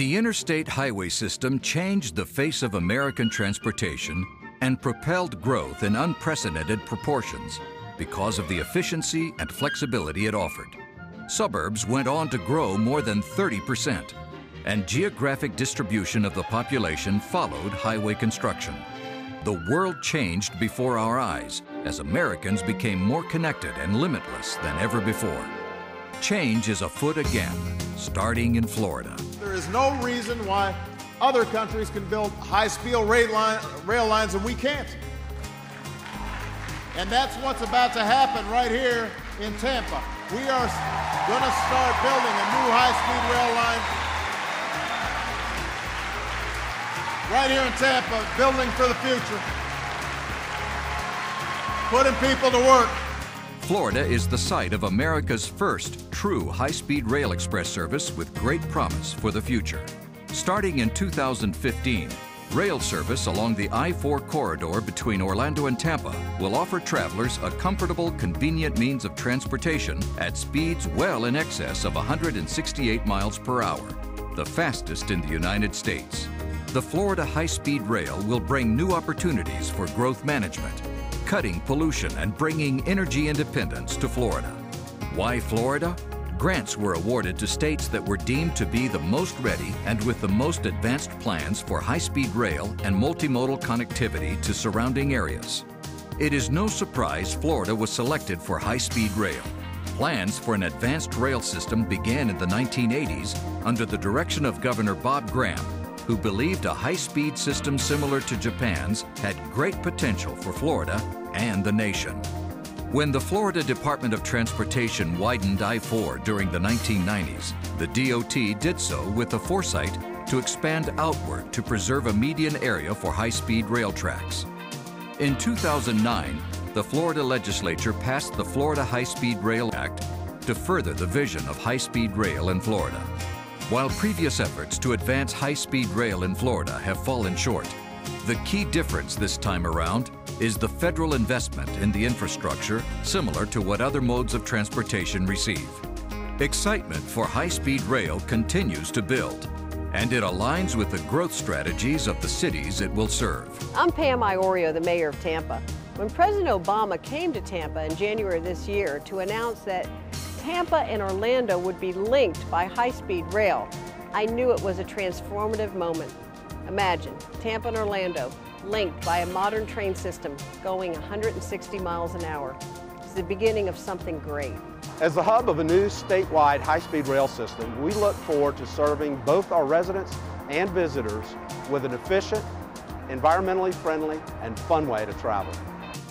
The interstate highway system changed the face of American transportation and propelled growth in unprecedented proportions because of the efficiency and flexibility it offered. Suburbs went on to grow more than 30%, and geographic distribution of the population followed highway construction. The world changed before our eyes as Americans became more connected and limitless than ever before. Change is afoot again, starting in Florida. There is no reason why other countries can build high-speed rail lines and we can't. And that's what's about to happen right here in Tampa. We are going to start building a new high-speed rail line right here in Tampa, building for the future, putting people to work. Florida is the site of America's first true high-speed rail express service with great promise for the future. Starting in 2015, rail service along the I-4 corridor between Orlando and Tampa will offer travelers a comfortable, convenient means of transportation at speeds well in excess of 168 miles per hour, the fastest in the United States. The Florida High-Speed Rail will bring new opportunities for growth management, cutting pollution and bringing energy independence to Florida. Why Florida? Grants were awarded to states that were deemed to be the most ready and with the most advanced plans for high-speed rail and multimodal connectivity to surrounding areas. It is no surprise Florida was selected for high-speed rail. Plans for an advanced rail system began in the 1980s under the direction of Governor Bob Graham, who believed a high-speed system similar to Japan's had great potential for Florida and the nation. When the Florida Department of Transportation widened I-4 during the 1990s, the DOT did so with the foresight to expand outward to preserve a median area for high-speed rail tracks. In 2009, the Florida legislature passed the Florida High-Speed Rail Act to further the vision of high-speed rail in Florida. While previous efforts to advance high-speed rail in Florida have fallen short, the key difference this time around is the federal investment in the infrastructure similar to what other modes of transportation receive. Excitement for high-speed rail continues to build, and it aligns with the growth strategies of the cities it will serve. I'm Pam Iorio, the mayor of Tampa. When President Obama came to Tampa in January of this year to announce that Tampa and Orlando would be linked by high-speed rail, I knew it was a transformative moment. Imagine Tampa and Orlando linked by a modern train system going 160 miles an hour. It's the beginning of something great. As the hub of a new statewide high-speed rail system, we look forward to serving both our residents and visitors with an efficient, environmentally friendly, and fun way to travel.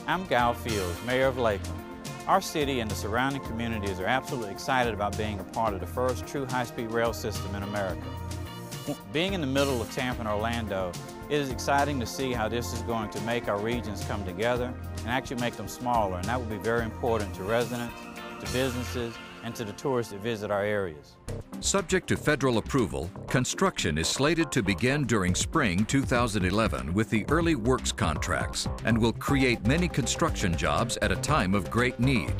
I'm Gal Fields, Mayor of Lakeland. Our city and the surrounding communities are absolutely excited about being a part of the first true high-speed rail system in America. Being in the middle of Tampa and Orlando, it is exciting to see how this is going to make our regions come together and actually make them smaller, and that will be very important to residents, to businesses, and to the tourists that visit our areas. Subject to federal approval, construction is slated to begin during spring 2011 with the early works contracts and will create many construction jobs at a time of great need.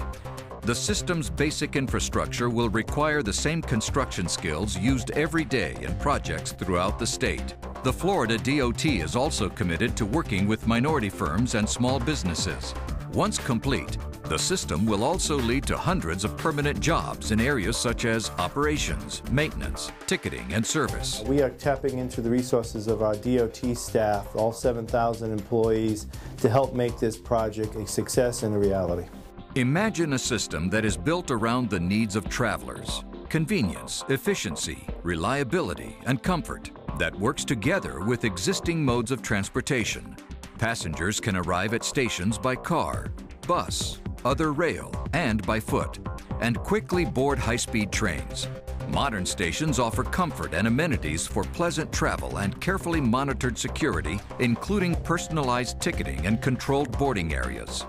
The system's basic infrastructure will require the same construction skills used every day in projects throughout the state. The Florida DOT is also committed to working with minority firms and small businesses. Once complete, the system will also lead to hundreds of permanent jobs in areas such as operations, maintenance, ticketing, and service. We are tapping into the resources of our DOT staff, all 7,000 employees, to help make this project a success and a reality. Imagine a system that is built around the needs of travelers. Convenience, efficiency, reliability, and comfort that works together with existing modes of transportation. Passengers can arrive at stations by car, bus, other rail, and by foot, and quickly board high-speed trains. Modern stations offer comfort and amenities for pleasant travel and carefully monitored security, including personalized ticketing and controlled boarding areas.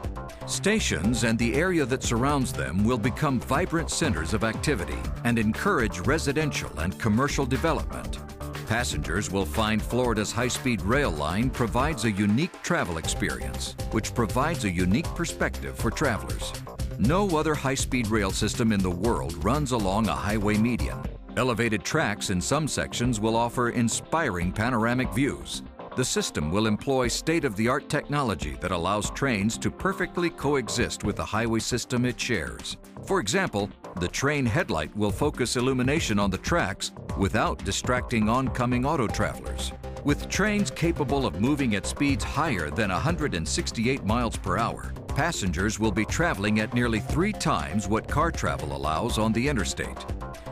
Stations and the area that surrounds them will become vibrant centers of activity and encourage residential and commercial development. Passengers will find Florida's high-speed rail line provides a unique travel experience, which provides a unique perspective for travelers. No other high-speed rail system in the world runs along a highway median. Elevated tracks in some sections will offer inspiring panoramic views. The system will employ state-of-the-art technology that allows trains to perfectly coexist with the highway system it shares. For example, the train headlight will focus illumination on the tracks without distracting oncoming auto travelers. With trains capable of moving at speeds higher than 168 miles per hour, passengers will be traveling at nearly 3 times what car travel allows on the interstate.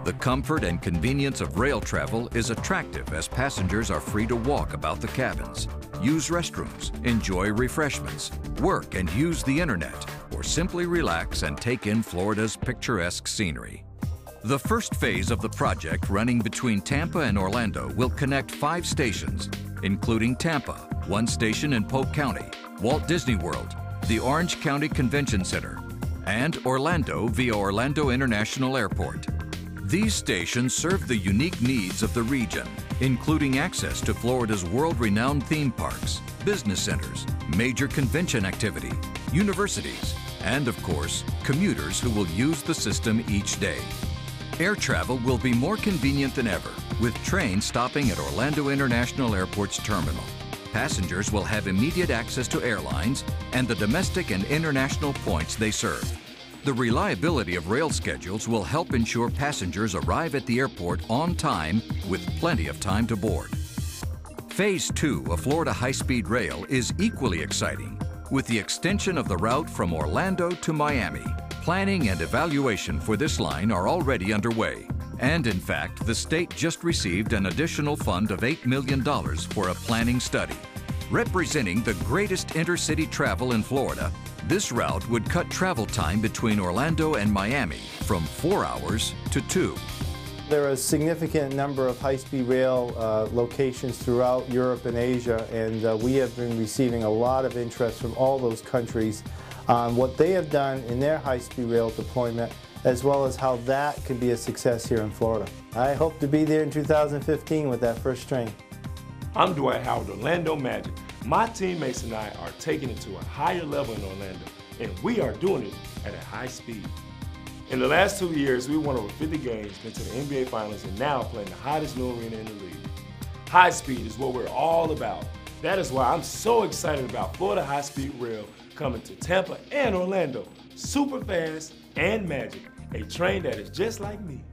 The comfort and convenience of rail travel is attractive as passengers are free to walk about the cabins, use restrooms, enjoy refreshments, work and use the internet, or simply relax and take in Florida's picturesque scenery. The first phase of the project, running between Tampa and Orlando, will connect 5 stations, including Tampa, 1 station in Polk County, Walt Disney World, the Orange County Convention Center, and Orlando via Orlando International Airport. These stations serve the unique needs of the region, including access to Florida's world-renowned theme parks, business centers, major convention activity, universities, and of course, commuters who will use the system each day. Air travel will be more convenient than ever, with trains stopping at Orlando International Airport's terminal. Passengers will have immediate access to airlines and the domestic and international points they serve. The reliability of rail schedules will help ensure passengers arrive at the airport on time with plenty of time to board. Phase 2 of Florida High-Speed Rail is equally exciting, with the extension of the route from Orlando to Miami. Planning and evaluation for this line are already underway. And in fact, the state just received an additional fund of $8 million for a planning study. Representing the greatest intercity travel in Florida, this route would cut travel time between Orlando and Miami from 4 hours to 2. There are a significant number of high-speed rail locations throughout Europe and Asia, and we have been receiving a lot of interest from all those countries on what they have done in their high-speed rail deployment, as well as how that can be a success here in Florida. I hope to be there in 2015 with that first train. I'm Dwight Howard, Orlando Magic. My teammates and I are taking it to a higher level in Orlando, and we are doing it at a high speed. In the last 2 years, we won over 50 games, been to the NBA Finals, and now playing the hottest new arena in the league. High speed is what we're all about. That is why I'm so excited about Florida High-Speed Rail coming to Tampa and Orlando. Super fast and magic, a train that is just like me.